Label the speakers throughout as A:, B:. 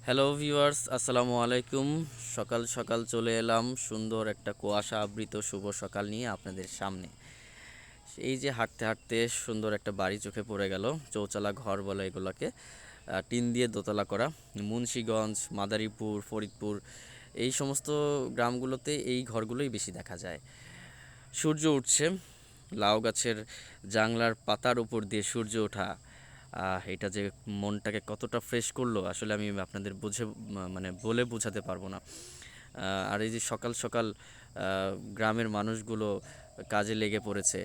A: Hello viewers, আসসালামু আলাইকুম। সকাল সকাল চলে এলাম সুন্দর একটা কুয়াশা আবৃত শুভ সকাল নিয়ে আপনাদের সামনে। এই যে হাঁটতে হাঁটতে সুন্দর একটা বাড়ি চোখে পড়ে গেল, চৌচালা ঘর বলে এগুলোকে। টিন দিয়ে দোতলা করা। মুন্সিগঞ্জ, মাদারীপুর, ফরিদপুর এই সমস্ত গ্রামগুলোতে এই ঘরগুলোই বেশি দেখা যায়। সূর্য উঠছে, লাউ গাছের জাংলার পাতার উপর দিয়ে সূর্য ওঠা, এটা যে মনটাকে কতটা ফ্রেশ করলো আসলে আমি আপনাদের মানে বলে বোঝাতে পারবো না। আর এই যে সকাল সকাল গ্রামের মানুষগুলো কাজে লেগে পড়েছে।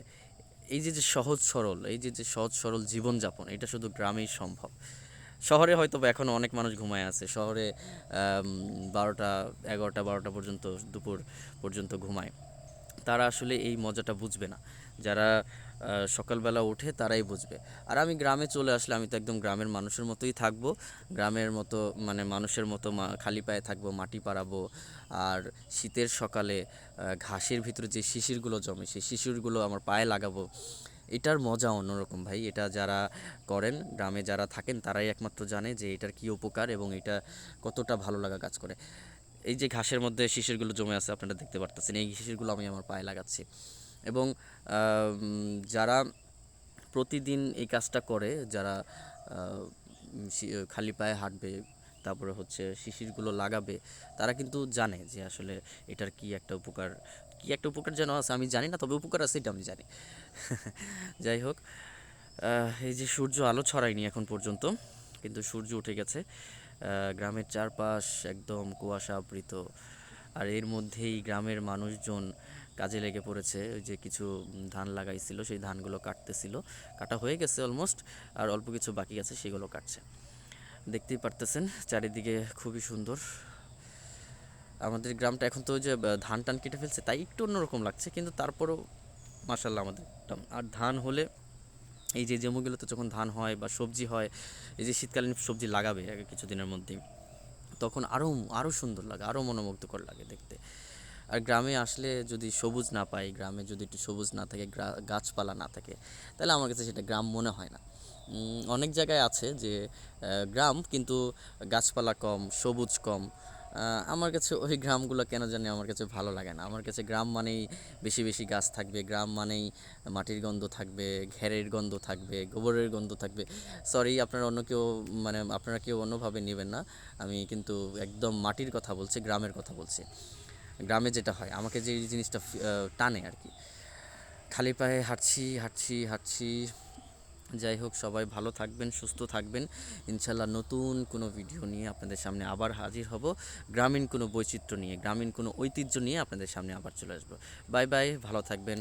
A: এই যে সহজ সরল জীবনযাপন, এটা শুধু গ্রামেই সম্ভব। শহরে হয়তো বা এখনও অনেক মানুষ ঘুমায় আছে। শহরে 12টা, 11টা, 12টা পর্যন্ত, দুপুর পর্যন্ত ঘুমায়। তারা আসলে এই মজাটা বুঝবে না। যারা সকালবেলা ওঠে তারাই বুঝবে। আর আমি গ্রামে চলে আসলে আমি তো একদম গ্রামের মানুষের মতোই থাকবো। গ্রামের মতো মানে মানুষের মতো খালি পায়ে থাকবো, মাটি পাড়াবো। আর শীতের সকালে ঘাসের ভিতরে যে শিশিরগুলো জমে সেই শিশিরগুলো আমার পায়ে লাগাবো। এটার মজা অন্যরকম ভাই। এটা যারা করেন, গ্রামে যারা থাকেন তারাই একমাত্র জানে যে এটার কী উপকার এবং এটা কতটা ভালো লাগা কাজ করে। এই যে ঘাসের মধ্যে শিশিরগুলো জমে আছে আপনারা দেখতে পারতেছেন, এই শিশিরগুলো আমি আমার পায়ে লাগাচ্ছি। এবং যারা প্রতিদিন এই কাজটা করে, যারা খালি পায়ে হাঁটবে, তারপরে হচ্ছে শিশিরগুলো লাগাবে, তারা কিন্তু জানে যে আসলে এটার কী একটা উপকার যেন আছে, আমি জানি না, তবে উপকার আছে এটা আমি জানি। যাই হোক, এই যে সূর্য আলো ছড়ায়নি এখন পর্যন্ত, কিন্তু সূর্য উঠে গেছে। গ্রামের চারপাশ একদম কুয়াশা আবৃত। আর এর মধ্যেই গ্রামের মানুষজন কাজে লেগে পড়েছে। ওই যে কিছু ধান লাগাইছিল, সেই ধানগুলো কাটতেছিল। কাটা হয়ে গেছে অলমোস্ট, আর অল্প কিছু বাকি আছে, সেগুলো কাটছে। দেখতেই পারতেছেন চারিদিকে খুবই সুন্দর। আমাদের গ্রামটা এখন তো ওই যে ধান টান কেটে ফেলছে, তাই একটু অন্যরকম লাগছে, কিন্তু তারপরেও মাশাল্লাহ আমাদের গ্রাম। আর ধান হলে, এই যে জমিগুলোতে যখন ধান হয় বা সবজি হয়, এই যে শীতকালীন সবজি লাগাবে আগে কিছুদিনের মধ্যেই, তখন আরও আরও সুন্দর লাগে, আরও মনোমুগ্ধকর লাগে দেখতে। আর গ্রামে আসলে যদি সবুজ না পাই, গ্রামে যদি একটু সবুজ না থাকে, গাছপালা না থাকে, তাহলে আমার কাছে সেটা গ্রাম মনে হয় না। অনেক জায়গায় আছে যে গ্রাম কিন্তু গাছপালা কম, সবুজ কম। আমার কাছে ওই গ্রামগুলো কেন জানি আমার কাছে ভালো লাগে না। আমার কাছে গ্রাম মানেই বেশি বেশি গাছ থাকবে, গ্রাম মানেই মাটির গন্ধ থাকবে, ঘেরের গন্ধ থাকবে, গোবরের গন্ধ থাকবে। সরি, আপনারা অন্য কেউ, মানে আপনারা কেউ অন্যভাবে নেবেন না। আমি কিন্তু একদম মাটির কথা বলছি, গ্রামের কথা বলছি। গ্রামে যেটা হয়, আমাকে যে জিনিসটা টানে আর কি, খালি পায়ে হাঁটছি হাঁটছি হাঁটছি। যাই হোক, সবাই ভালো থাকবেন, সুস্থ থাকবেন। ইনশাল্লাহ নতুন কোনো ভিডিও নিয়ে আপনাদের সামনে আবার হাজির হব। গ্রামীণ কোনো বৈচিত্র্য নিয়ে, গ্রামীণ কোনো ঐতিহ্য নিয়ে আপনাদের সামনে আবার চলে আসবো। বাই বাই, ভালো থাকবেন।